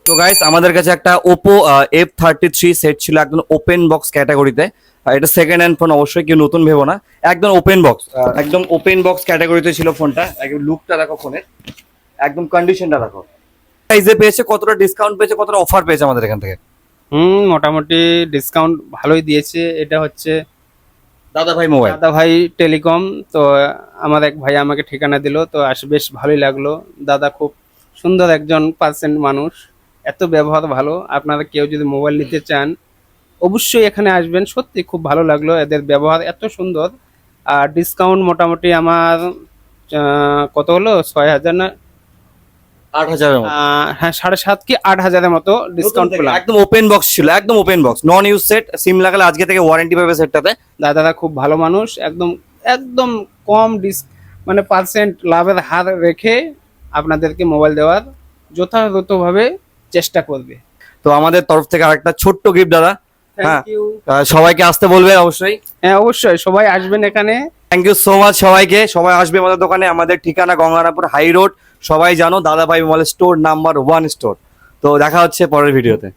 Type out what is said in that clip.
তো গাইস আমাদের কাছে একটা Oppo F33 সেট ছিল একদম ওপেন বক্স ক্যাটাগরিতে। এটা সেকেন্ড হ্যান্ড ফোন, অবশ্যই কেউ নতুন ভেবো না, একদম ওপেন বক্স, একদম ওপেন বক্স ক্যাটাগরিতে ছিল ফোনটা। একদম লুকটা দেখো ফোনের, একদম কন্ডিশনটা দেখো। প্রাইসে পেয়েছে, কতটা ডিসকাউন্ট পেয়েছে, কতটা অফার পেয়েছে আমাদের এখান থেকে। মোটামুটি ডিসকাউন্ট ভালোই দিয়েছে। এটা হচ্ছে দাদা ভাই মোবাইল। দাদা ভাই টেলিকম। তো আমার এক ভাই আমাকে ঠিকানা দিল, তো বেশ ভালোই লাগলো। দাদা খুব সুন্দর একজন পার্সেন্ট মানুষ, এত ব্যবহার ভালো। আপনারা কেউ যদি মোবাইল নিতে চান অবশ্যই এখানে আসবেন, সত্যি খুব ভালো লাগলো, এদের ব্যবহার এত সুন্দর। আর ডিসকাউন্ট মোটামুটি আমার কত হলো, 6,000 না 8,000-এর মতো। হ্যাঁ 7.5 কি 8,000-এর মতো ডিসকাউন্ট পেলাম। একদম ওপেন বক্স ছিল, একদম open box, non use set. Sim লাগালে আজকে থেকে ওয়ারেন্টি পাবে সেটটাতে। দাদারা খুব ভালো মানুষ, একদম একদম কম মানে পার্সেন্ট লাভের হার রেখে আপনাদেরকে মোবাইল দেওয়ার যথাযথভাবে চেষ্টা করবে। তো আমাদের তরফ থেকে আরেকটা ছোট্ট গিফট দাদা। হ্যাঁ, থ্যাংক ইউ। সবাইকে আসতে বলবে অবশ্যই। হ্যাঁ অবশ্যই সবাই আসবেন এখানে। থ্যাংক ইউ সো মাচ সবাইকে। সবাই আসবে আমাদের দোকানে, আমাদের ঠিকানা গঙ্গারামপুর হাই রোড। সবাই জানো দাদা ভাই মোবাইল স্টোর নাম্বার 1 স্টোর। তো দেখা হচ্ছে পরের ভিডিওতে।